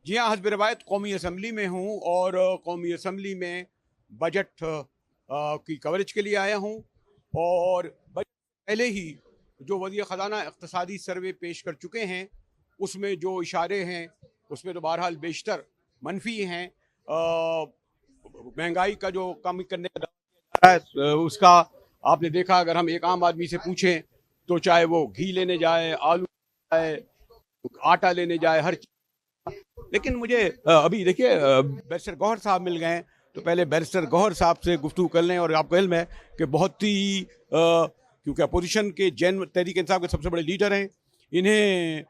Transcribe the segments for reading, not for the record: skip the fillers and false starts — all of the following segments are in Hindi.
जी हाँ, हस्ब रवायत कौमी असम्बली में हूँ और कौमी असम्बली में बजट की कवरेज के लिए आया हूँ। और बजट से पहले ही जो वज़ीर ख़ज़ाना इक़्तिसादी सर्वे पेश कर चुके हैं, उसमें जो इशारे हैं, उसमें तो बहरहाल बेशतर मनफ़ी हैं। महंगाई का जो कम करने का दावा किया जा रहा है, उसका आपने देखा, अगर हम एक आम आदमी से पूछें, तो चाहे वो घी लेने जाए, आलू जाए, आटा लेने जाए, हर लेकिन मुझे अभी देखिए बैरिस्टर गौहर साहब मिल गए हैं, तो पहले बैरिस्टर गौहर साहब से गुफ्तगू कर लें। और आपको इल्म है कि बहुत ही क्योंकि अपोजिशन के जैन तहरीक इंसाफ के सबसे बड़े लीडर हैं, इन्हें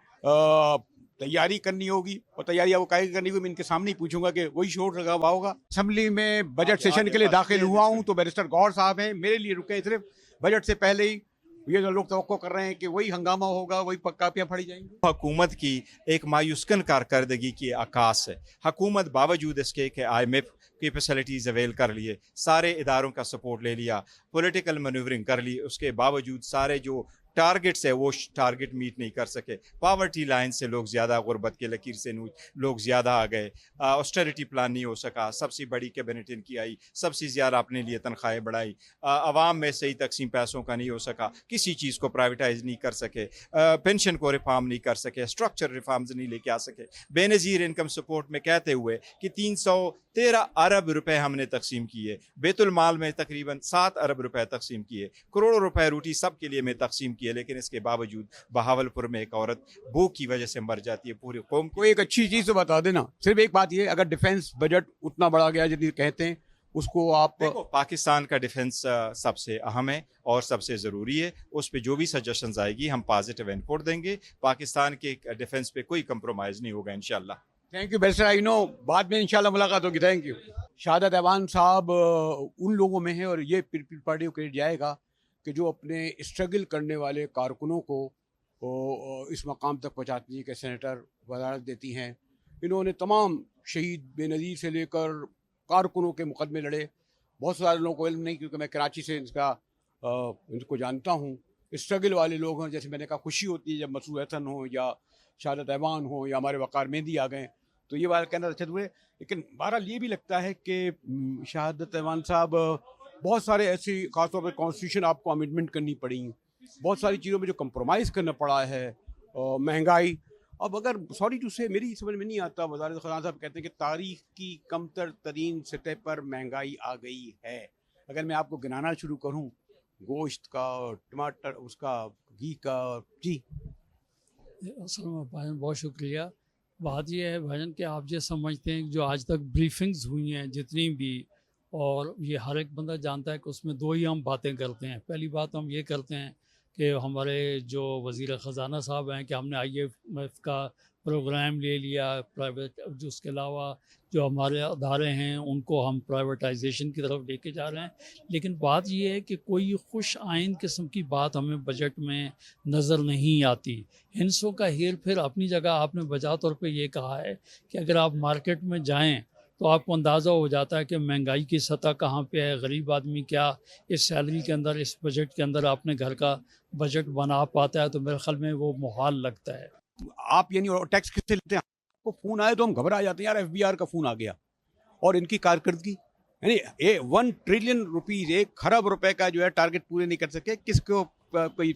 तैयारी करनी होगी, और तैयारी आपको काहे की करनी होगी, मैं इनके सामने ही पूछूंगा कि वही शोर लगा हुआ होगा। असम्बली में बजट सेशन के लिए दाखिल हुआ हूँ, तो बैरिस्टर गौहर साहब हैं, मेरे लिए रुके सिर्फ बजट से पहले ही। ये जो लोग तवक्को कर रहे हैं कि वही हंगामा होगा, वही कापियाँ फाड़ी जाएंगी। हुकूमत की एक मायूसकन कारकर्दगी की आकाश है। हुकूमत बावजूद इसके कि IMF की फैसिलिटीज़ अवेल कर लिए, सारे इदारों का सपोर्ट ले लिया, पॉलिटिकल मनूवरिंग कर ली, उसके बावजूद सारे जो टारगेट्स है वो टारगेट मीट नहीं कर सके। पावर्टी लाइन से लोग ज़्यादा, गुर्बत के लकीर से लोग ज़्यादा आ गए। ऑस्टेरिटी प्लान नहीं हो सका, सबसे बड़ी कैबिनेट इनकी आई, सबसे ज़्यादा अपने लिए तनख्वाहें बढ़ाई। आवाम में सही तकसीम पैसों का नहीं हो सका, किसी चीज़ को प्राइवेटाइज नहीं कर सके, पेंशन को रिफॉर्म नहीं कर सके, स्ट्रक्चर रिफॉर्म्स नहीं लेके आ सके। बेनज़ीर इनकम सपोर्ट में कहते हुए कि 313 अरब रुपए हमने तकसीम किए, बैतुल माल में तकरीबन 7 अरब रुपए तकसीम किए, करोड़ों रुपए रोटी सब के लिए में तकसीम किए, लेकिन इसके बावजूद बहावलपुर में एक औरत भूख की वजह से मर जाती है। पूरी कौम कोई एक अच्छी चीज़ तो बता देना। सिर्फ एक बात ये, अगर डिफेंस बजट उतना बढ़ा गया जितनी कहते हैं, उसको आप देखो, पाकिस्तान का डिफेंस सबसे अहम है और सबसे ज़रूरी है। उस पर जो भी सजेशंस आएगी हम पॉजिटिव इनपुट देंगे। पाकिस्तान के डिफेंस पे कोई कंप्रोमाइज़ नहीं होगा इंशाल्लाह। Thank you barrister, I know बाद में इंशाल्लाह मुलाकात होगी। Thank you. शहादत ऐवान साहब उन लोगों में हैं, और ये पीपल्स पार्टी को क्रेडिट जाएगा कि जो अपने स्ट्रगल करने वाले कारकुनों को इस मकाम तक पहुँचाती के सेनेटर वजारत देती हैं। इन्होंने तमाम शहीद बेनज़ीर से लेकर कारकुनों के मुकदमे लड़े। बहुत सारे लोगों को इल्म नहीं, क्योंकि मैं कराची से इनको जानता हूँ। स्ट्रगल वाले लोग हैं, जैसे मैंने कहा, खुशी होती है जब मसूद हसन हो या शहादत ऐवान हो या हमारे वक़ार मेहंदी आ गए, तो ये बात कहना अच्छे हुए। लेकिन बहरहाल ये भी लगता है कि शहादत ऐवान साहब, बहुत सारे ऐसी, खासतौर पर कॉन्स्टिट्यूशन आपको अमेंडमेंट करनी पड़ी, बहुत सारी चीज़ों में जो कंप्रोमाइज़ करना पड़ा है, महंगाई। अब अगर सॉरी टू से, मेरी समझ में नहीं आता, वज़ारत ख़ज़ाना साहब कहते हैं कि तारीख़ की कमतर तरीन सतह पर महंगाई आ गई है। अगर मैं आपको गिनाना शुरू करूँ, गोश्त का, टमाटर, उसका, घी का, जी। असल में भाईजान बहुत शुक्रिया। बात यह है भाईजान कि आप ये समझते हैं कि जो आज तक ब्रीफिंग्स हुई हैं जितनी भी, और ये हर एक बंदा जानता है कि उसमें दो ही हम बातें करते हैं। पहली बात हम ये करते हैं कि हमारे जो वज़ीर ख़ज़ाना साहब हैं कि हमने IMF का प्रोग्राम ले लिया प्राइवेट, जो उसके अलावा जो हमारे अदारे हैं उनको हम प्राइवेटाइजेशन की तरफ लेके जा रहे हैं। लेकिन बात यह है कि कोई खुश आइन किस्म की बात हमें बजट में नज़र नहीं आती। हिंसों का हेर फेर अपनी जगह। आपने बजा तौर पे ये कहा है कि अगर आप मार्केट में जाएं तो आपको अंदाज़ा हो जाता है कि महंगाई की सतह कहाँ पे है, गरीब आदमी क्या इस सैलरी के अंदर, इस बजट के अंदर अपने घर का बजट बना पाता है। तो मेरे ख्याल में वो मुहाल लगता है। आप यानी टैक्स किससे लेते हैं? आपको फ़ोन आए तो हम घबरा जाते हैं, यार FBR का फ़ोन आ गया। और इनकी कारकर्दगी, यानी 1 ट्रिलियन रुपीज़, 1 खरब रुपए का जो है टारगेट पूरे नहीं कर सके। किसको कोई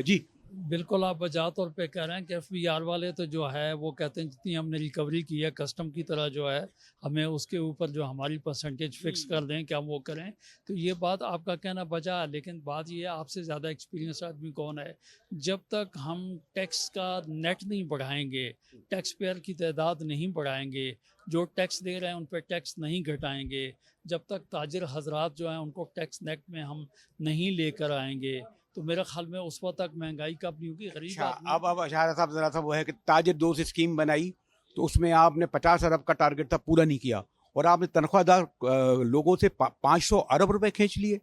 जी। बिल्कुल, आप बजा तौर पे कह रहे हैं कि FBR वाले तो जो है वो कहते हैं जितनी हमने रिकवरी की है कस्टम की तरह जो है, हमें उसके ऊपर जो हमारी परसेंटेज फिक्स कर दें कि हम वो करें। तो ये बात आपका कहना बजा, लेकिन बात ये है, आपसे ज़्यादा एक्सपीरियंस आदमी कौन है। जब तक हम टैक्स का नेट नहीं बढ़ाएंगे, टैक्स पेयर की तादाद नहीं बढ़ाएंगे, जो टैक्स दे रहे हैं उन पर टैक्स नहीं घटाएंगे, जब तक ताजिर हजरात जो हैं उनको टैक्स नेट में हम नहीं लेकर आएंगे, तो मेरे ख्याल में उस वक्त तक महंगाई कब नहीं होगी। गरीब अच्छा, आदमी अब शहर साहब ज़रा सा वो है कि ताजिर 2 से स्कीम बनाई, तो उसमें आपने 50 अरब का टारगेट था, पूरा नहीं किया, और आपने तनख्वाहदार लोगों से 500 अरब रुपए खींच लिए।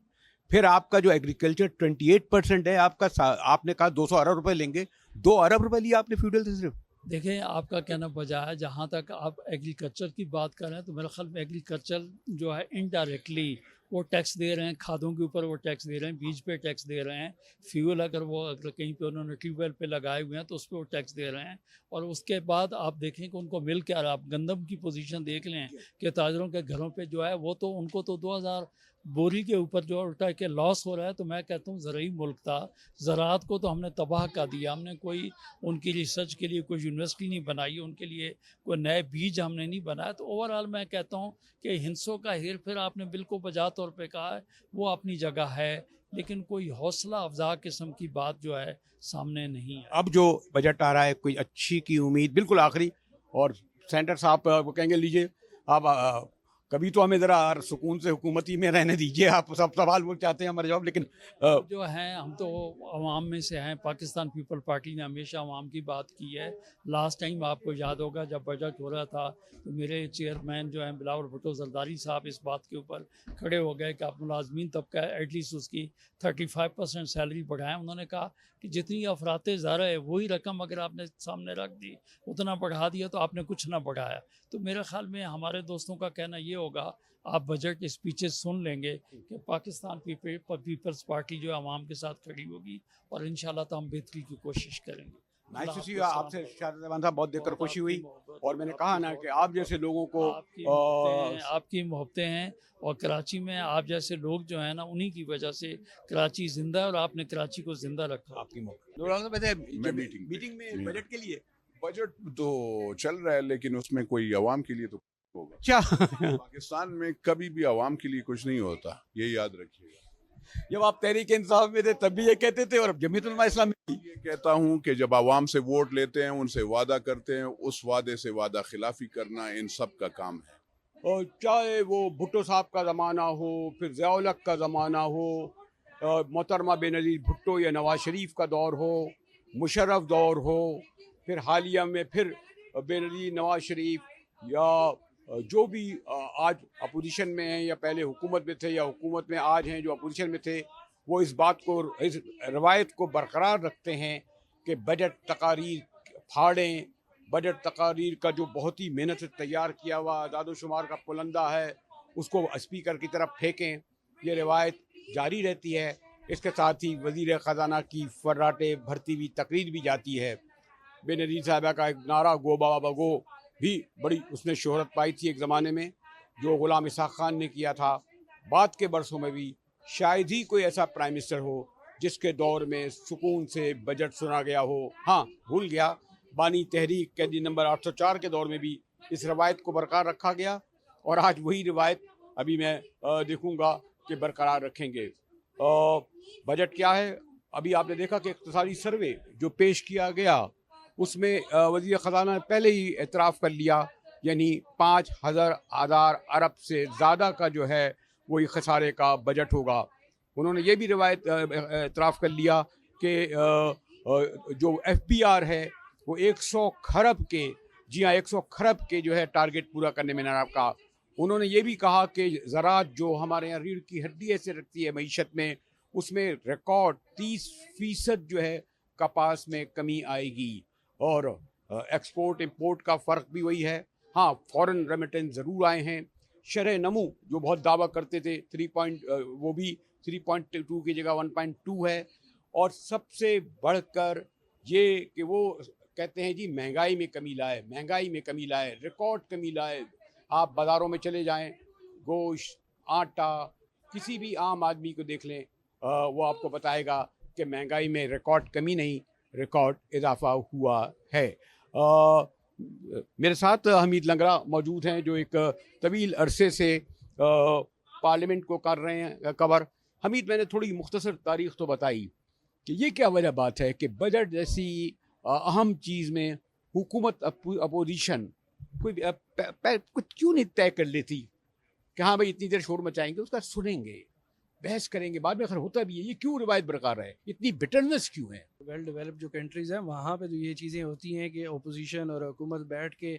फिर आपका जो एग्रीकल्चर 28% है आपका, आपने कहा 200 अरब रुपए लेंगे, 2 अरब रुपए लिए आपने फ्यूडल से सिर्फ। देखें, आपका कहना बजा है। जहाँ तक आप एग्रीकल्चर की बात कर रहे हैं तो मेरे ख्याल में एग्रीकल्चर जो है इनडायरेक्टली वो टैक्स दे रहे हैं, खादों के ऊपर वो टैक्स दे रहे हैं, बीज पे टैक्स दे रहे हैं, फ्यूल अगर कहीं पे उन्होंने ट्यूबवेल पे लगाए हुए हैं तो उस पर वो टैक्स दे रहे हैं। और उसके बाद आप देखें कि उनको मिल क्या रहा, आप गंदम की पोजीशन देख लें कि ताजरों के घरों पे जो है वो तो उनको तो 2000 बोरी के ऊपर जो उल्टा के लॉस हो रहा है। तो मैं कहता हूँ ज़रूरी मुल्क था, ज़राअत को तो हमने तबाह कर दिया, हमने कोई उनकी रिसर्च के लिए कोई यूनिवर्सिटी नहीं बनाई, उनके लिए कोई नए बीज हमने नहीं बनाया। तो ओवरऑल मैं कहता हूँ कि हिंसों का हेर फेर आपने बिल्कुल बजा तौर पे कहा है, वो अपनी जगह है, लेकिन कोई हौसला अफजा किस्म की बात जो है सामने नहीं है। अब जो बजट आ रहा है कोई अच्छी की उम्मीद बिल्कुल आखिरी, और सेंटर साहब वो कहेंगे लीजिए आप कभी तो हमें ज़रा सुकून से हुकूमती में रहने दीजिए, आप सब सवाल वो चाहते हैं हमारे जवाब, लेकिन जो हैं हम तो अवाम में से हैं। पाकिस्तान पीपल पार्टी ने हमेशा अवाम की बात की है। लास्ट टाइम आपको याद होगा जब बजट हो रहा था तो मेरे चेयरमैन जो हैं बिलावल भुट्टो जरदारी साहब इस बात के ऊपर खड़े हो गए कि आप मुलाजमीन तबका एटलीस्ट उसकी 35% सैलरी बढ़ाएं। उन्होंने कहा कि जितनी अफरात ज़ारा है वही रकम अगर आपने सामने रख दी, उतना बढ़ा दिया तो आपने कुछ ना बढ़ाया। तो मेरे ख्याल में हमारे दोस्तों का कहना ये होगा, आप बजट स्पीचेस सुन लेंगे कि पाकिस्तान पीपल्स पार्टी जो है अवाम के साथ खड़ी होगी और इंशाल्लाह तो हम बेहतरी की कोशिश करेंगे। नाइस टू सी यू, अल्लाह आपसे आपको शायद जवान साहब बहुत देखकर खुशी हुई, और मैंने कहा ना कि आप जैसे लोगों को आपकी मोहब्बतें हैं और कराची में आप जैसे लोग जो हैं ना उन्हीं की वजह से कराची जिंदा है और आपने कराची को जिंदा रखा। आपकी मोहब्बत मैं मीटिंग में बजट के लिए बजट तो चल रहा है, लेकिन उसमें कोई आवाम के लिए तो होगा। क्या पाकिस्तान में कभी भी आवाम के लिए कुछ नहीं होता, ये याद रखिएगा। जब आप तहरीक इंसाफ में थे तब भी ये कहते थे, और अब जमीयत उलमा इस्लाम में ये कहता हूँ कि जब आवाम से वोट लेते हैं, उनसे वादा करते हैं, उस वादे से वादा खिलाफी करना इन सब का काम है। और चाहे वो भुट्टो साहब का ज़माना हो, फिर ज़िया-उल हक का ज़माना हो, मोहतरमा बेनज़ीर भुट्टो या नवाज शरीफ का दौर हो, मुशर्रफ दौर हो, फिर हालिया में फिर बेनज़ीर नवाज शरीफ या जो भी आज अपोजिशन में हैं या पहले हुकूमत में थे या हुकूमत में आज हैं जो अपोजिशन में थे, वो इस बात को, इस रवायत को बरकरार रखते हैं कि बजट तकारीर फाड़ें, बजट तकारीर का जो बहुत ही मेहनत से तैयार किया हुआ आदाद-ओ-शुमार का पुलंदा है उसको स्पीकर की तरफ फेंकें। ये रवायत जारी रहती है। इसके साथ ही वज़ीर ख़जाना की फर्राटे भरती हुई तकरीर भी जाती है। बेनज़ीर साहिबा का एक नारा गो बाबा गो भी बड़ी उसने शोहरत पाई थी एक ज़माने में, जो ग़ुलाम इसाक़ खान ने किया था। बाद के बरसों में भी शायद ही कोई ऐसा प्राइम मिनिस्टर हो जिसके दौर में सुकून से बजट सुना गया हो। हाँ, भूल गया, बानी तहरीक कैदी नंबर 804 के दौर में भी इस रवायत को बरकरार रखा गया, और आज वही रवायत अभी मैं देखूँगा कि बरकरार रखेंगे। बजट क्या है, अभी आपने देखा कि इक़्तिसादी सर्वे जो पेश किया गया उसमें वज़ीर ख़ज़ाना ने पहले ही एतराफ़ कर लिया, यानी 5000 अरब से ज़्यादा का जो है वो ये खसारे का बजट होगा। उन्होंने ये भी रवायत एतराफ़ कर लिया कि जो FBR है वो 100 खरब के, जी हाँ 100 खरब के जो है टारगेट पूरा करने में नाकाम रहा। उन्होंने ये भी कहा कि ज़राअत जो हमारे यहाँ रीढ़ की हड्डी ऐसे रखती है मईशत में, उसमें रिकॉर्ड 30% जो है कपास में कमी आएगी, और एक्सपोर्ट इंपोर्ट का फ़र्क भी वही है। हाँ, फॉरेन रेमिटेंस ज़रूर आए हैं। शरह नमू जो बहुत दावा करते थे 3 वो भी 3.2 की जगह 1.2 है। और सबसे बढ़कर ये कि वो कहते हैं जी महंगाई में कमी लाए, महंगाई में कमी लाए, रिकॉर्ड कमी लाए। आप बाज़ारों में चले जाएं, गोश्त, आटा, किसी भी आम आदमी को देख लें, वो आपको बताएगा कि महंगाई में रिकॉर्ड कमी नहीं, रिकॉर्ड इजाफा हुआ है। मेरे साथ हमीद लंगरा मौजूद हैं जो एक तवील अरसे से पार्लियामेंट को कर रहे हैं कवर। हमीद, मैंने थोड़ी मुख्तसर तारीख़ तो बताई कि ये क्या वजह बात है कि बजट जैसी अहम चीज़ में हुकूमत अपोजिशन कोई कुछ क्यों नहीं तय कर लेती कि हाँ भाई इतनी देर शोर मचाएंगे, उसका सुनेंगे, बहस करेंगे, बाद में अगर होता भी है। ये क्यों रिवायत बरकरार है, इतनी बिटरनेस क्यों है? वेल डेवलप्ड जो कंट्रीज़ हैं वहाँ पे तो ये चीज़ें होती हैं कि ओपोजिशन और हुकूमत बैठ के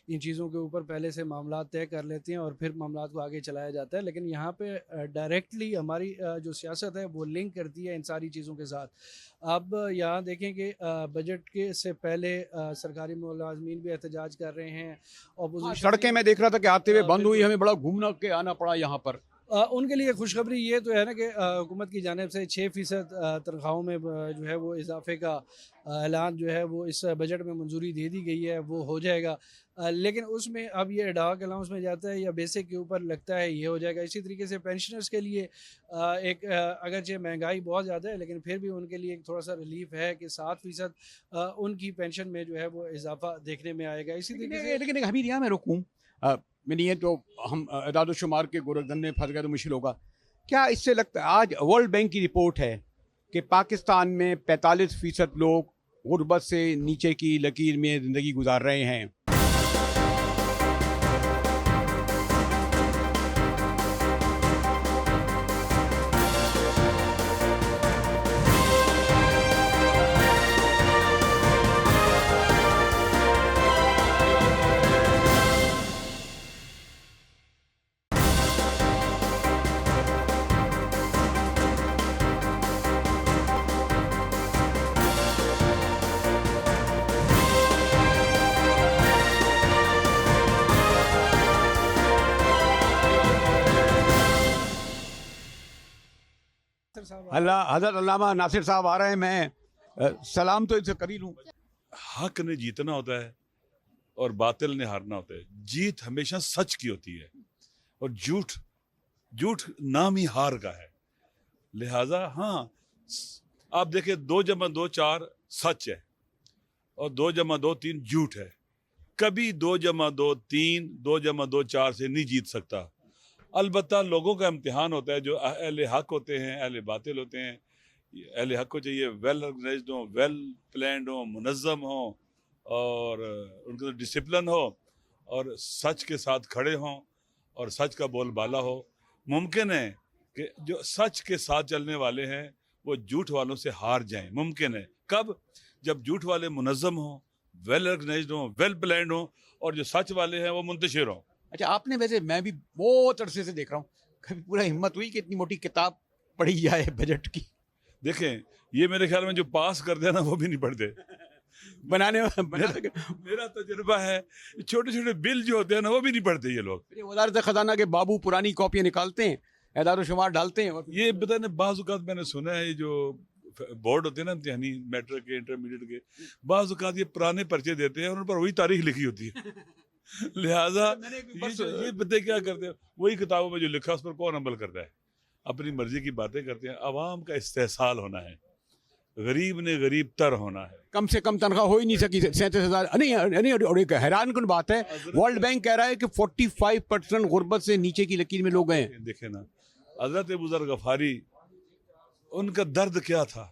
इन चीज़ों के ऊपर पहले से मामला तय कर लेते हैं और फिर मामला को आगे चलाया जाता है। लेकिन यहाँ पे डायरेक्टली हमारी जो सियासत है वो लिंक करती है इन सारी चीज़ों के साथ। अब यहाँ देखें कि बजट के से पहले सरकारी मुलाजमीन भी एहतजाज कर रहे हैं। सड़कें मैं देख रहा था कि आते हुए बंद हुई, हमें बड़ा घूमना के आना पड़ा यहाँ पर। उनके लिए खुशखबरी ये तो है ना कि हुकूमत की जानिब से 6% तनख्वाहों में जो है वो इजाफे का ऐलान जो है वो इस बजट में मंजूरी दे दी गई है, वो हो जाएगा। लेकिन उसमें अब ये एडहॉक अलाउंस में जाता है या बेसिक के ऊपर लगता है ये हो जाएगा। इसी तरीके से पेंशनर्स के लिए एक अगरचे महंगाई बहुत ज़्यादा है लेकिन फिर भी उनके लिए एक थोड़ा सा रिलीफ है कि 7% उनकी पेंशन में जो है वो इजाफा देखने में आएगा। इसी तरीके से लेकिन हमीद यहाँ मैं रुकूँ, मैंने ये तो हम अदाद-ओ-शुमार के गोरखधन में फंस गए तो मुश्किल होगा। क्या इससे लगता है, आज वर्ल्ड बैंक की रिपोर्ट है कि पाकिस्तान में 45% लोग गुर्बत से नीचे की लकीर में ज़िंदगी गुजार रहे हैं। हज़रत अल्लामा नासिर साहब आ रहे हैं, मैं सलाम तो इनसे कर ही लूँ। हक ने जीतना होता है और बातिल ने हारना होता है। जीत हमेशा सच की होती है और झूठ नाम ही हार का है। लिहाजा हाँ, आप देखिए 2 + 2 4 सच है और 2 + 2 3 झूठ है। कभी 2 + 2 3 2 + 2 4 से नहीं जीत सकता। अलबत्ता लोगों का इम्तिहान होता है, जो अहले हक होते हैं, अहले बातिल होते हैं। अहले हक को चाहिए वेल ऑर्गेनाइज्ड हो, वेल प्लान्ड हो, मुनज़्ज़म हो और उनके अंदर डिसिप्लिन हो और सच के साथ खड़े हों और सच का बोलबाला हो। मुमकिन है कि जो सच के साथ चलने वाले हैं वो झूठ वालों से हार जाएं। मुमकिन है कब? जब झूठ वाले मुनज़्ज़म हों, वेल ऑर्गेनाइज्ड हों, वेल प्लान्ड हों और जो सच वाले हैं वो मुंतशिर हों। अच्छा, आपने वैसे, मैं भी बहुत अरसे से देख रहा हूँ, कभी पूरा हिम्मत हुई कि इतनी मोटी किताब पढ़ी जाए बजट की? देखें, ये मेरे ख्याल में जो पास करते हैं ना वो भी नहीं पढ़ते। बनाने मेरा तजुर्बा है, छोटे छोटे बिल जो होते हैं ना वो भी नहीं पढ़ते ये लोग। वज़ारत ख़जाना के बाबू पुरानी कॉपियाँ निकालते हैं, एदाद-ओ-शुमार डालते हैं और ये पता नहीं, बाज़ औक़ात मैंने सुना है, ये जो बोर्ड होते हैं ना इम्तिहानी, मैट्रिक के, इंटरमीडिएट के, बाज़ औक़ात ये पुराने पर्चे देते हैं और उन पर वही तारीख लिखी होती है। लिहाजा ये बंदे क्या करते हैं, वही किताबों में जो लिखा उस पर कौन अमल करता है? अपनी मर्जी की बातें करते हैं। अवाम का इस्तेहसाल होना है, गरीब ने गरीब तर होना है। कम से कम तनख्वाह हो ही नहीं सकी 37,000। नहीं, और एक हैरान कुन बात है, वर्ल्ड बैंक कह रहा है कि 45% गुर्बत से नीचे की लकीर में लोग हैं। देखे ना, हज़रत अबू ज़र गफ़ारी, उनका दर्द क्या था,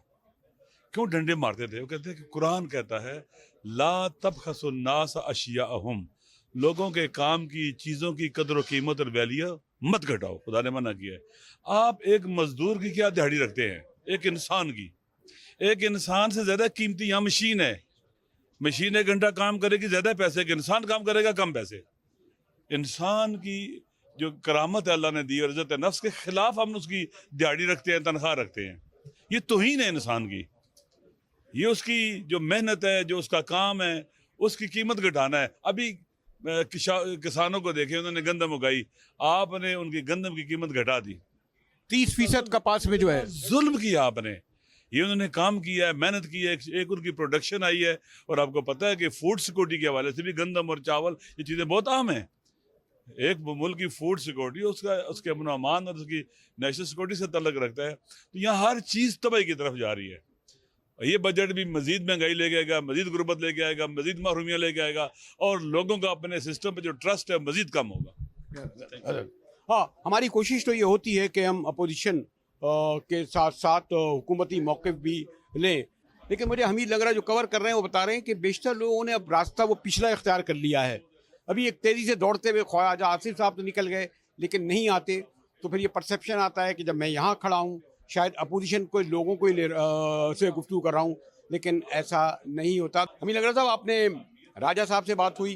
क्यों डंडे मारते थे? वो कहते हैं कि कुरान कहता है ला तबखसुन्नास अशियाअहुम, लोगों के काम की चीज़ों की कदर व कीमत और वैल्यू मत घटाओ, खुदा ने मना किया है। आप एक मजदूर की क्या दिहाड़ी रखते हैं? एक इंसान की। एक इंसान से ज़्यादा कीमती यहाँ मशीन है। मशीन 1 घंटा काम करेगी ज़्यादा पैसे के, इंसान काम करेगा कम पैसे। इंसान की जो करामत है अल्लाह ने दी और इज़्ज़त नफ्स के ख़िलाफ़ हम उसकी दिहाड़ी रखते हैं, तनख्वाह रखते हैं। ये तौहीन है इंसान की। ये उसकी जो मेहनत है, जो उसका काम है, उसकी कीमत घटाना है। अभी किसानों को देखें, उन्होंने गंदम उगाई, आपने उनकी गंदम की कीमत घटा दी। 30% कपास में जो है जुल्म किया आपने। ये उन्होंने काम किया है, मेहनत की है, एक उनकी प्रोडक्शन आई है। और आपको पता है कि फूड सिक्योरिटी के हवाले से भी गंदम और चावल ये चीज़ें बहुत आम हैं। एक मुल्क की फूड सिक्योरिटी उसके अमन अमान और उसकी नेशनल सिक्योरिटी से तल्लुक़ रखता है। तो यहाँ हर चीज़ तबाही की तरफ जा रही है। ये बजट भी मजीद महंगाई लेके आएगा, मजीद गुर्बत लेके आएगा, मजीद महरूमियाँ लेके आएगा और लोगों का अपने सिस्टम पे जो ट्रस्ट है मजीद कम होगा। हाँ, हमारी कोशिश तो ये होती है कि हम अपोजिशन के साथ साथ हुकूमती मौक़िफ़ भी लें, लेकिन मुझे हमीद लग रहा है जो कवर कर रहे हैं वो बता रहे हैं कि बेशतर लोगों ने अब रास्ता वो पिछला इख्तियार कर लिया है। अभी एक तेज़ी से दौड़ते हुए ख्वाजा आसिफ साहब तो निकल गए, लेकिन नहीं आते तो फिर ये परसेप्शन आता है कि जब मैं यहाँ खड़ा हूँ शायद अपोजिशन को लोगों को से गुफ्तगू कर रहा हूँ, लेकिन ऐसा नहीं होता। हमीद लग रहा साहब, आपने राजा साहब से बात हुई,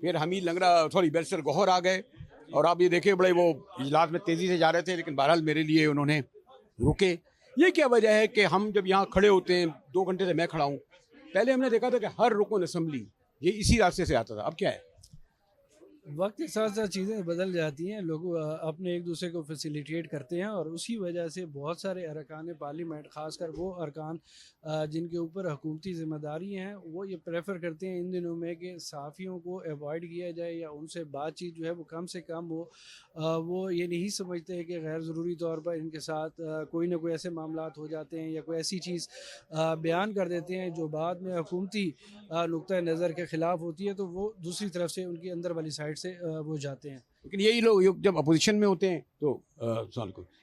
फिर हमीद लग रहा बैरिस्टर गौहर आ गए और आप ये देखे बड़े वो इजलास में तेज़ी से जा रहे थे, लेकिन बहरहाल मेरे लिए उन्होंने रुके। ये क्या वजह है कि हम जब यहाँ खड़े होते हैं, 2 घंटे से मैं खड़ा हूँ, पहले हमने देखा था कि हर रुकन असम्बली ये इसी रास्ते से आता था, अब क्या है? वक्त के साथ साथ चीज़ें बदल जाती हैं, लोग अपने एक दूसरे को फैसिलिटेट करते हैं और उसी वजह से बहुत सारे अरकान पार्लियामेंट, ख़ासकर वो अरकान जिनके ऊपर हुकूमती ज़िम्मेदारी हैं, वो ये प्रेफर करते हैं इन दिनों में कि सहाफ़ियों को अवॉइड किया जाए या उनसे बातचीत जो है वो कम से कम हो। वो ये नहीं समझते कि गैर ज़रूरी तौर पर इनके साथ कोई ना कोई ऐसे मामलात हो जाते हैं या कोई ऐसी चीज़ बयान कर देते हैं जो बाद में हुकूमती नुक्ता नज़र के ख़िलाफ़ होती है, तो वो दूसरी तरफ से उनकी अंदर वाली साइड से वो जाते हैं। लेकिन यही लोग जब अपोजिशन में होते हैं तो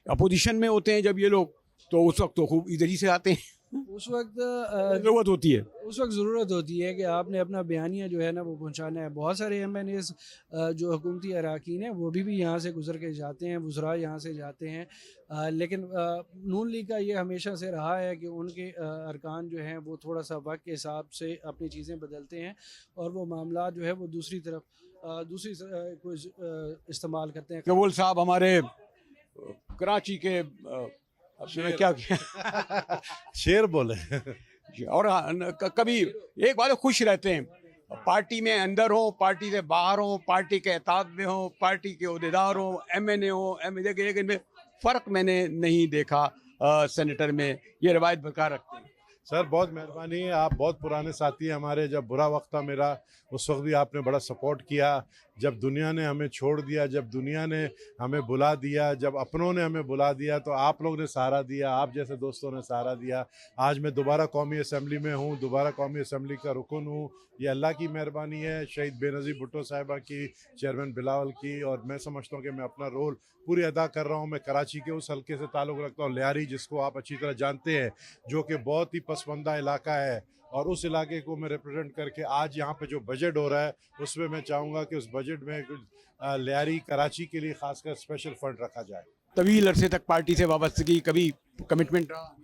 अपोजिशन में होते हैं जब ये लोग, तो उस वक्त तो खूब इधर ही से आते हैं, उस वक्त ज़रूरत होती है। उस वक्त ज़रूरत होती है कि आपने अपना बयानिया जो है ना वो पहुंचाना है। बहुत सारे MNAs जो हुकूमती अरकान हैं वो भी यहाँ से गुजर के जाते हैं, वज़रा यहाँ से जाते हैं, लेकिन नून लीग का ये हमेशा से रहा है कि उनके अरकान जो हैं वो थोड़ा सा वक्त के हिसाब से अपनी चीज़ें बदलते हैं और वो मामला जो है वो दूसरी तरफ को इस्तेमाल करते हैं। कबूल साहब हमारे कराची के क्या किया शेर बोले। और कभी एक बार खुश रहते हैं, पार्टी में अंदर हो, पार्टी से बाहर हो, पार्टी के एताद में हो, पार्टी के ओहदेदार हो, MNA हो, लेकिन में फ़र्क मैंने नहीं देखा सेनेटर में, ये रवायत बरकरार रखते हैं। सर बहुत मेहरबानी है, आप बहुत पुराने साथी हैं हमारे। जब बुरा वक्त था मेरा उस वक्त भी आपने बड़ा सपोर्ट किया। जब दुनिया ने हमें छोड़ दिया, जब दुनिया ने हमें बुला दिया, जब अपनों ने हमें बुला दिया, तो आप लोग ने सहारा दिया, आप जैसे दोस्तों ने सहारा दिया। आज मैं दोबारा कौमी असम्बली में हूँ, दोबारा कौमी असम्बली का रुकन हूँ। ये अल्लाह की मेहरबानी है, शहीद बेनज़ीर भुट्टो साहिबा की, चेयरमैन बिलावल की, और मैं समझता हूँ कि मैं अपना रोल पूरी अदा कर रहा हूँ। मैं कराची के उस हल्के से ताल्लुक़ रखता हूँ, लियारी, जिसको आप अच्छी तरह जानते हैं, जो कि बहुत ही पसमानदा इलाका है, और उस इलाके को मैं रिप्रेजेंट करके आज यहाँ पे जो बजट हो रहा है उसमें मैं चाहूँगा कि उस बजट में कुछ लियारी कराची के लिए खासकर स्पेशल फंड रखा जाए। तवील अरसे तक पार्टी से वाबस्तगी, कभी कमिटमेंट रहा?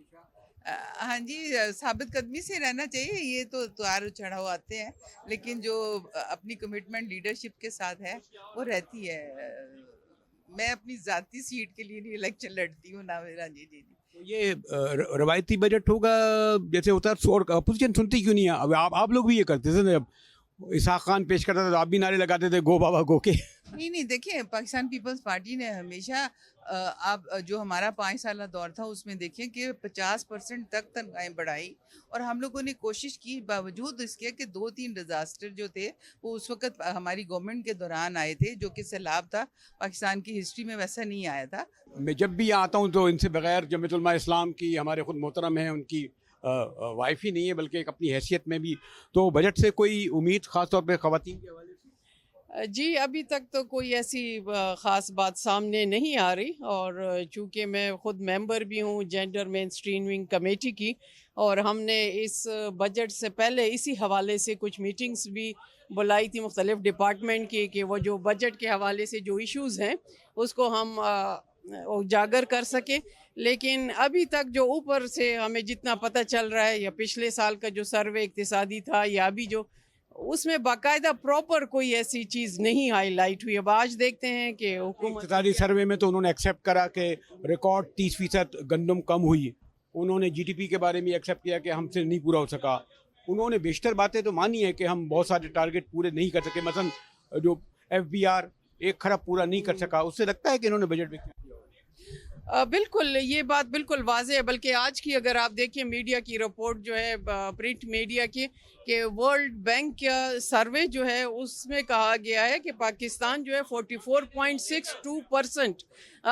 हाँ जी, साबित कदमी से रहना चाहिए। ये तो उतार चढ़ाव आते हैं, लेकिन जो अपनी कमिटमेंट लीडरशिप के साथ है वो रहती है। मैं अपनी ज़ाती सीट के लिए नहीं इलेक्शन लड़ती हूँ ना मेरा। जी जी जी। तो ये रवायती बजट होगा जैसे होता है, और अपोजिशन सुनती क्यों नहीं है? अब आप लोग भी ये करते थे ना, जब इसहाक खान पेश करता था तो आप भी नारे लगाते थे, गो बाबा गो के। नहीं, देखिए, पाकिस्तान पीपल्स पार्टी ने हमेशा आप जो हमारा 5 साल दौर था उसमें देखिए कि 50% तक तनख्वाहें बढ़ाई, और हम लोगों ने कोशिश की, बावजूद इसके कि 2-3 डिज़ास्टर जो थे वो उस वक्त हमारी गवर्नमेंट के दौरान आए थे, जो कि सैलाब था। पाकिस्तान की हिस्ट्री में वैसा नहीं आया था। मैं जब भी यहाँ आता हूँ तो इनसे बगैर जमीयत उलमा इस्लाम की, हमारे खुद मोहतरम हैं, उनकी वाइफ ही नहीं है बल्कि एक अपनी हैसियत में भी, तो बजट से कोई उम्मीद ख़ास तौर पे ख़वातीन के हवाले से? जी, अभी तक तो कोई ऐसी ख़ास बात सामने नहीं आ रही, और चूँकि मैं ख़ुद मेंबर भी हूँ जेंडर मेन स्ट्रीमिंग कमेटी की, और हमने इस बजट से पहले इसी हवाले से कुछ मीटिंग्स भी बुलाई थी मुख्तलिफ़ डिपार्टमेंट की, कि वो जो बजट के हवाले से जो इश्यूज़ हैं उसको हम उजागर कर सकें। लेकिन अभी तक जो ऊपर से हमें जितना पता चल रहा है, या पिछले साल का जो सर्वे इक़्तिसादी था, या अभी जो, उसमें बाकायदा प्रॉपर कोई ऐसी चीज़ नहीं हाईलाइट हुई। अब आज देखते हैं कि हुकूमत इक़्तिसादी सर्वे में तो उन्होंने एक्सेप्ट करा कि रिकॉर्ड 30% गंदम कम हुई। उन्होंने GDP के बारे में एक्सेप्ट किया कि हमसे नहीं पूरा हो सका। उन्होंने बेशतर बातें तो मानी है कि हम बहुत सारे टारगेट पूरे नहीं कर सके, मसलन जो FBR 1 खरब पूरा नहीं कर सका। उससे लगता है कि इन्होंने बजट में क्या किया। बिल्कुल, ये बात बिल्कुल वाज़ेह है। बल्कि आज की अगर आप देखिए मीडिया की रिपोर्ट जो है, प्रिंट मीडिया की, कि वर्ल्ड बैंक का सर्वे जो है उसमें कहा गया है कि पाकिस्तान जो है 44.62%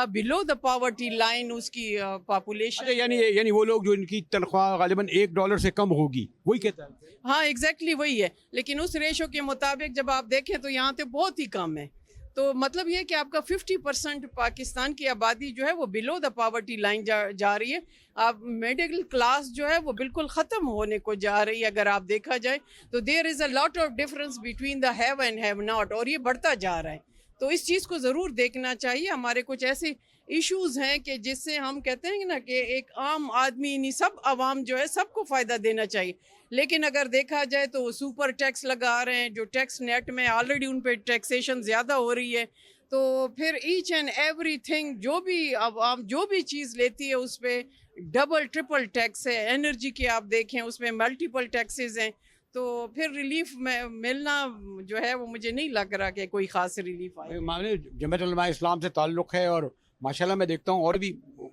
बिलो द पॉवर्टी लाइन उसकी पॉपुलेशन। यानी वो लोग जो इनकी तनख्वाह गालिबन $1 से कम होगी, वही कहता है। हाँ, एग्जैक्टली वही है। लेकिन उस रेशो के मुताबिक जब आप देखें तो यहाँ पे बहुत ही कम है। तो मतलब ये कि आपका 50% पाकिस्तान की आबादी जो है वो बिलो द पॉवर्टी लाइन जा रही है। अब मिडिल क्लास जो है वो बिल्कुल ख़त्म होने को जा रही है। अगर आप देखा जाए तो there is a lot of difference between the have and have not, और ये बढ़ता जा रहा है। तो इस चीज़ को ज़रूर देखना चाहिए। हमारे कुछ ऐसे इश्यूज़ हैं कि जिससे हम कहते हैं ना कि एक आम आदमी, नहीं, सब आवाम जो है सबको फ़ायदा देना चाहिए। लेकिन अगर देखा जाए तो वो सुपर टैक्स लगा रहे हैं, जो टैक्स नेट में ऑलरेडी उन पर टैक्सेशन ज़्यादा हो रही है। तो फिर ईच एंड एवरीथिंग जो भी आवाम जो भी चीज़ लेती है उस पर डबल ट्रिपल टैक्स है। एनर्जी के आप देखें उसमें मल्टीपल टैक्सेस हैं। तो फिर रिलीफ मिलना जो है वो मुझे नहीं लग रहा कि कोई ख़ास रिलीफ आए। मामले जमात उलमा इस्लाम से ताल्लुक़ है और माशाल्लाह मैं देखता हूँ और भी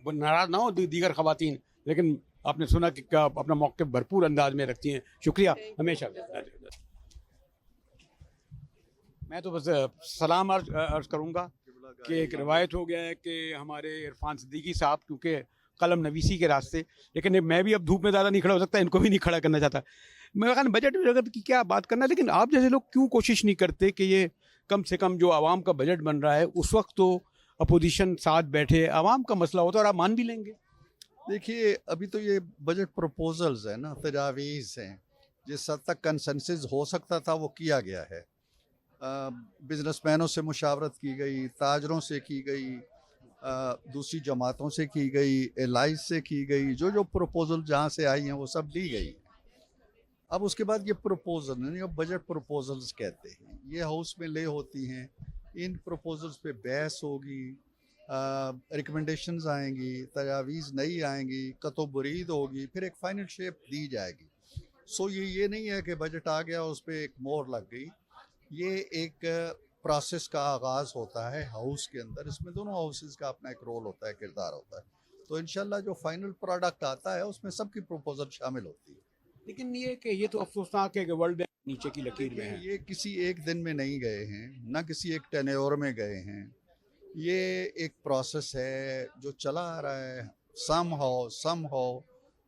नाराज़ ना हो दीगर ख़वातीन, लेकिन आपने सुना कि अपना मौक़िफ़ भरपूर अंदाज में रखती हैं। शुक्रिया हमेशा। मैं तो बस सलाम अर्ज़ करूँगा कि एक रिवायत हो गया है कि हमारे इरफान सिद्दीकी साहब क्योंकि कलम नवीसी के रास्ते, लेकिन मैं भी अब धूप में ज़्यादा नहीं खड़ा हो सकता, इनको भी नहीं खड़ा करना चाहता। मैं कहना बजट वगैरह की क्या बात करना, लेकिन आप जैसे लोग क्यों कोशिश नहीं करते कि ये कम से कम जो आवाम का बजट बन रहा है उस वक्त तो अपोजिशन साथ बैठे, आवाम का मसला होता है और आप मान भी लेंगे। देखिए अभी तो ये बजट प्रपोजल्स हैं ना, तजावीज़ हैं, जिस हद तक कंसेंसस हो सकता था वो किया गया है। बिजनेसमैनों से मुशावरत की गई, ताजरों से की गई, दूसरी जमातों से की गई, एलाइज से की गई, जो प्रपोजल जहाँ से आई हैं वो सब दी गई। अब उसके बाद ये प्रपोजल नहीं, अब बजट प्रपोजल्स कहते हैं, ये हाउस में ले होती हैं, इन प्रपोजल्स पे बहस होगी, रिकमेंडेशंस आएंगी, तजावीज़ नई आएंगी, कतोबरीद होगी, फिर एक फाइनल शेप दी जाएगी। सो ये नहीं है कि बजट आ गया उस पर एक मोहर लग गई, ये एक प्रोसेस का आगाज़ होता है हाउस के अंदर। इसमें दोनों हाउसेस का अपना एक रोल होता है, किरदार होता है। तो इंशाल्लाह जो फाइनल प्रोडक्ट आता है उसमें सबकी प्रपोजल शामिल होती है। लेकिन ये तो अफसोसनाक है कि वर्ल्ड बैंक नीचे की लकीर में है। ये किसी एक दिन में नहीं गए हैं, ना किसी एक टेन्योर में गए हैं, ये एक प्रोसेस है जो चला आ रहा है। समहाउ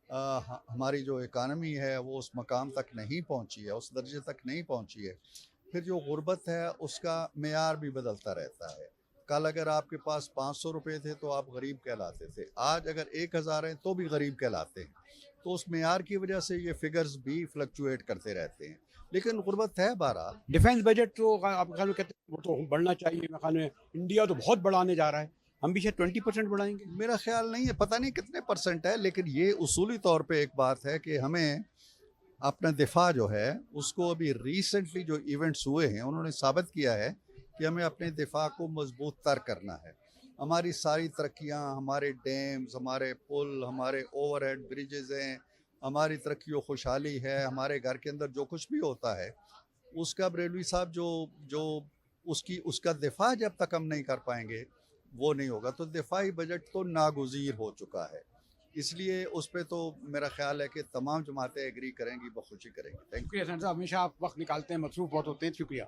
हमारी जो इकानमी है वो उस मकाम तक नहीं पहुंची है, उस दर्जे तक नहीं पहुंची है। फिर जो गुर्बत है उसका मेयार भी बदलता रहता है। कल अगर आपके पास 500 रुपये थे तो आप गरीब कहलाते थे, आज अगर 1000 हैं तो भी गरीब कहलाते हैं। तो उस मेयार की वजह से ये फिगर्स भी फ्लक्चुएट करते रहते हैं, लेकिन गुर्बत है। बहरहाल डिफेंस बजट तो आप ख्याल में कहते हैं वो तो बढ़ना चाहिए। मेरे ख्याल में इंडिया तो बहुत बढ़ाने जा रहा है, हम भी शायद 20% बढ़ाएंगे। मेरा ख्याल नहीं है, पता नहीं कितने % है, लेकिन ये उसूली तौर पे एक बात है कि हमें अपना दिफा जो है उसको अभी रिसेंटली जो इवेंट्स हुए हैं उन्होंने साबित किया है कि हमें अपने दिफा को मजबूत तर करना है। हमारी सारी तरक्कियाँ, हमारे डैम्स, हमारे पुल, हमारे ओवरहेड ब्रिजेज़ हैं, हमारी तरक्की व खुशहाली है, हमारे घर के अंदर जो कुछ भी होता है उसका बरेलवी साहब जो उसका दिफा जब तक हम नहीं कर पाएंगे वो नहीं होगा। तो दिफाई बजट तो नागुज़ीर हो चुका है, इसलिए उस पर तो मेरा ख्याल है कि तमाम जमातें एग्री करेंगी, बखुशी करेंगी। Thank you. शुक्रिया साहब, हमेशा आप वक्त निकालते हैं, मसरूफ़ बहुत होते हैं। शुक्रिया।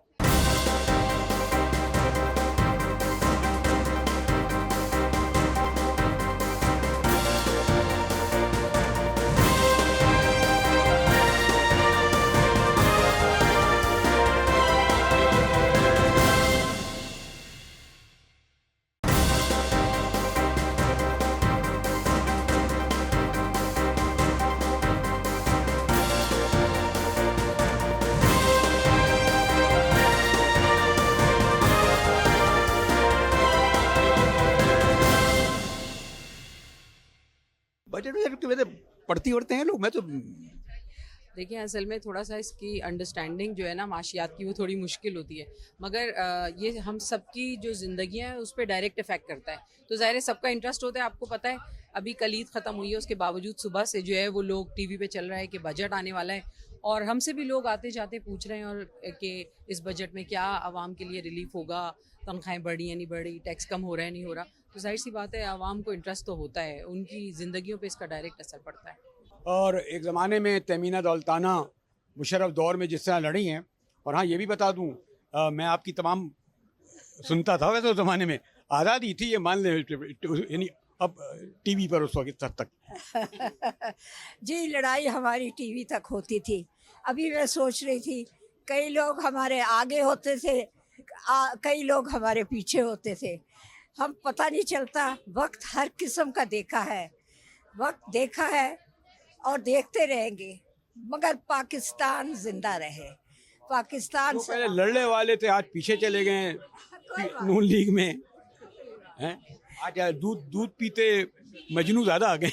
बजट की वजह पढ़ती उड़ते हैं लोग। मैं तो देखिए असल में थोड़ा सा इसकी अंडरस्टैंडिंग जो है ना माशियात की वो थोड़ी मुश्किल होती है, मगर ये हम सबकी जो ज़िंदगियाँ हैं उस पर डायरेक्ट इफ़ेक्ट करता है। तो ज़ाहिर है सबका इंटरेस्ट होता है। आपको पता है अभी कल ईद ख़त्म हुई है, उसके बावजूद सुबह से जो है वो लोग टीवी पे चल रहा है कि बजट आने वाला है, और हमसे भी लोग आते जाते पूछ रहे हैं और कि इस बजट में क्या आवाम के लिए रिलीफ होगा, तनख्वाहें बढ़ी या नहीं बढ़ी, टैक्स कम हो रहा है नहीं हो रहा। तो जाहिर सी बात है आवाम को इंटरेस्ट तो होता है, उनकी ज़िंदगियों पे इसका डायरेक्ट असर पड़ता है। और एक ज़माने में तमीना दौलताना मुशर्रफ दौर में जिस तरह लड़ी हैं, और हाँ ये भी बता दूँ मैं आपकी तमाम सुनता था वैसे उस ज़माने में, आज़ादी थी ये मान लें, यानी अब टीवी पर उस वक्त तक जी लड़ाई हमारी टीवी तक होती थी। अभी मैं सोच रही थी कई लोग हमारे आगे होते थे, कई लोग हमारे पीछे होते थे, हम पता नहीं चलता। वक्त हर किस्म का देखा है, वक्त देखा है और देखते रहेंगे, मगर पाकिस्तान जिंदा रहे। पाकिस्तान तो पहले लड़ने वाले थे आज पीछे चले गए नून लीग में हैं, आज दूध पीते मजनू ज़्यादा आ गए।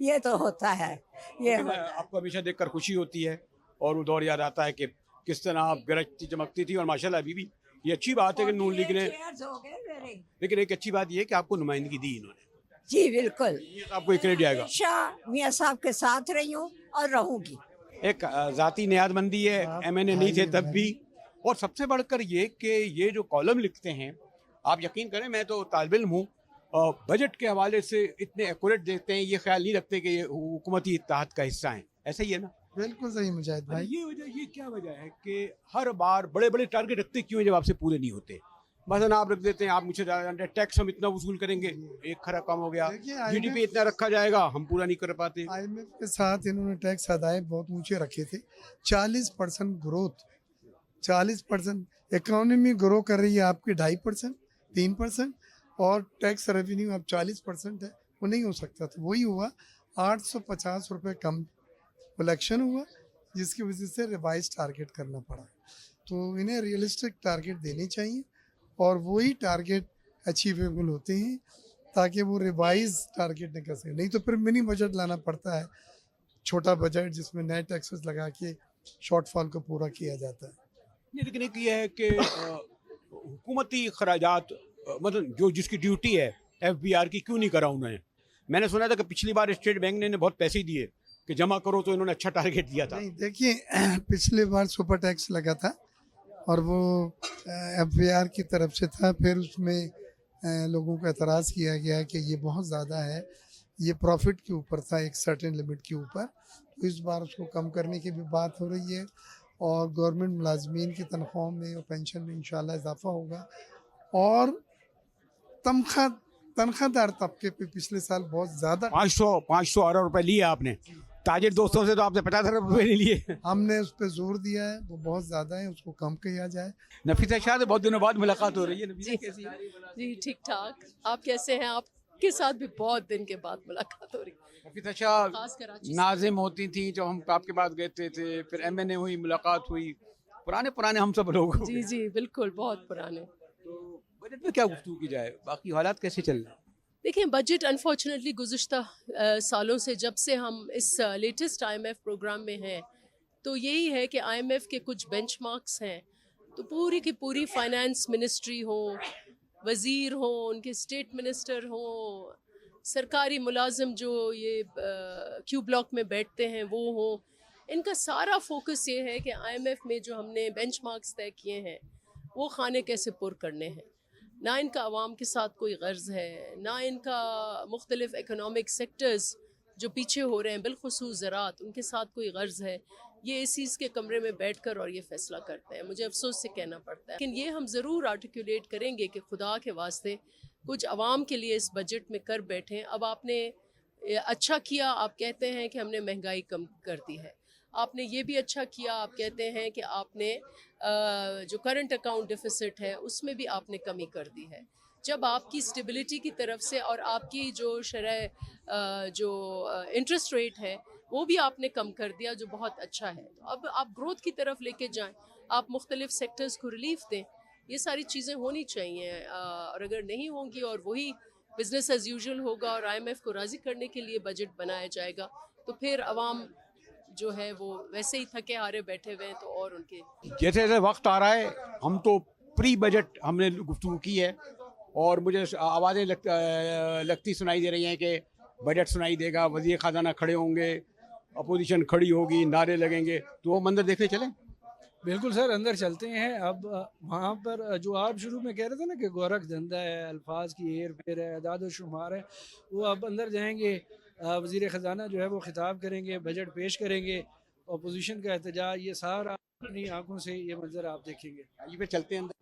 ये तो होता है, ये आपको हमेशा देखकर खुशी होती है और वो दौर याद आता है कि किस तरह आप गरजती चमकती थी, और माशाल्लाह अभी भी ये अच्छी बात है कि नून लीग ने, लेकिन एक अच्छी बात ये है कि आपको नुमाइंदगी दी इन्होंने। जी बिल्कुल, आपको क्रेडिट जाएगा। मियां साहब के साथ रही हूँ और रहूंगी। एक ज़ाती नियादमंदी है, MNA नहीं थे तब भी। और सबसे बढ़कर ये कि ये जो कॉलम लिखते हैं, आप यकीन करें मैं तो तालिब इल्म हूँ, बजट के हवाले से इतने एक्यूरेट देते हैं, ये ख्याल नहीं रखते कि ये हुकूमती इत्तेहाद का हिस्सा हैं। ऐसा ही है ना? बिल्कुल सही मुजाहिद भाई। ये क्या वजह है कि हर बार बड़े बड़े टारगेट रखते क्यों हैं जब आपसे पूरे नहीं होते? मसलन आप रख देते हैं, आप मुझे टैक्स हम इतना वसूल करेंगे, एक खरा कम हो गया, GDP इतना रखा जाएगा, हम पूरा नहीं कर पाते। IMF के साथ इन्होंने टैक्स अदाए बहुत ऊंचे रखे थे। 40% ग्रोथ, 40% इकोनॉमी ग्रो कर रही है आपकी 2.5%, 3%, और टैक्स रेवेन्यू अब 40% है, वो नहीं हो सकता था। वही हुआ, 850 रुपये कम कलेक्शन हुआ, जिसकी वजह से रिवाइज टारगेट करना पड़ा। तो इन्हें रियलिस्टिक टारगेट देने चाहिए और वही टारगेट अचीवेबल होते हैं, ताकि वो रिवाइज टारगेट नहीं कर सके। नहीं तो फिर मिनी बजट लाना पड़ता है, छोटा बजट जिसमें नए टैक्सेस लगा के शॉर्टफॉल को पूरा किया जाता है। लेकिन एक ये है कि हुकूमती खराजात मतलब जो जिसकी ड्यूटी है FBR की क्यों नहीं करा उन्होंने? मैंने सुना था कि पिछली बार स्टेट बैंक ने बहुत पैसे दिए कि जमा करो, तो इन्होंने अच्छा टारगेट दिया था। नहीं, देखिए पिछले बार सुपर टैक्स लगा था और वो FBR की तरफ से था, फिर उसमें लोगों को एतराज़ किया गया कि ये बहुत ज़्यादा है, ये प्रॉफिट के ऊपर था एक सर्टेन लिमिट के ऊपर। तो इस बार उसको कम करने की भी बात हो रही है और गवर्नमेंट मुलाजमीन की तनख्वाहों में और पेंशन में इंशाल्लाह इजाफा होगा। और तनख्वाहदार तबके पे पिछले साल बहुत ज़्यादा 500 अरब रुपए लिए आपने, ताजिर दोस्तों से तो आपसे 50 अरब रुपए नहीं लिए। हमने उस पर जोर दिया है, वो बहुत ज़्यादा है, उसको कम किया जाए। नफीसा शाह से बहुत दिनों बाद मुलाकात हो रही है। जी कैसी है? जी ठीक ठाक, आप कैसे हैं? आपके साथ भी बहुत दिन के बाद मुलाकात हो रही है। नफीसा शाह नाजिम होती थी जो हम आपके पास गए थे, फिर MNA हुई, मुलाकात हुई, पुराने हम सब लोग। जी जी बिल्कुल, बहुत पुराने। तो बजट में क्या गुफ्तगू की जाए, बाकी हालात कैसे चल रहे हैं? देखिए, बजट अनफॉर्चुनेटली गुज़िश्ता सालों से, जब से हम इस लेटेस्ट IMF प्रोग्राम में हैं, तो यही है कि IMF के कुछ बेंचमार्क्स हैं, तो पूरी की पूरी फाइनेंस मिनिस्ट्री हो, वज़ीर हो, उनके स्टेट मिनिस्टर हो, सरकारी मुलाजिम जो ये Q ब्लॉक में बैठते हैं वो हो, इनका सारा फोकस ये है कि IMF में जो हमने बेंचमार्क्स तय किए हैं वो खाने कैसे पुर करने हैं। ना इनका आवाम के साथ कोई गर्ज़ है, ना इनका मुख्तलिफ इकोनॉमिक सेक्टर्स जो पीछे हो रहे हैं, बिलखुसूस ज़राअत, उनके साथ कोई गर्ज़ है। ये एसीज़ के कमरे में बैठकर और ये फ़ैसला करते हैं, मुझे अफसोस से कहना पड़ता है। लेकिन ये हम ज़रूर आर्टिकुलेट करेंगे कि खुदा के वास्ते कुछ आवाम के लिए इस बजट में कर बैठें। अब आपने अच्छा किया, आप कहते हैं कि हमने महंगाई कम कर दी है। आपने ये भी अच्छा किया, आप कहते हैं कि आपने जो करंट अकाउंट डिफिसिट है उसमें भी आपने कमी कर दी है। जब आपकी स्टेबिलिटी की तरफ से और आपकी जो शरह जो इंटरेस्ट रेट है वो भी आपने कम कर दिया, जो बहुत अच्छा है। तो अब आप ग्रोथ की तरफ लेके जाएं, आप मुख्तलिफ सेक्टर्स को रिलीफ दें, ये सारी चीज़ें होनी चाहिए। और अगर नहीं होंगी और वही बिजनेस एज यूजुअल होगा और IMF को राज़ी करने के लिए बजट बनाया जाएगा, तो फिर अवाम जो है वो वैसे ही थके हारे बैठे हुए हैं, तो और उनके जैसे जैसे वक्त आ रहा है, हम तो प्री बजट हमने गुफ्तगू की है और मुझे आवाज़ें लगती सुनाई दे रही हैं कि बजट सुनाई देगा, वज़ीर ख़जाना खड़े होंगे, अपोजिशन खड़ी होगी, नारे लगेंगे, तो वो मंजर देखने चलें। बिल्कुल सर, अंदर चलते हैं। अब वहाँ पर जो आप शुरू में कह रहे थे ना कि गोरख धंधा है, अल्फाज की हेर फेर है, अदाद व शुमार है, वो अब अंदर जाएंगे। वज़ीर ख़जाना जो है वो खिताब करेंगे, बजट पेश करेंगे, अपोजिशन का एहतजाज, ये सारा अपनी आंखों से ये मंजर आप देखेंगे। आइए फिर चलते हैं अंदर।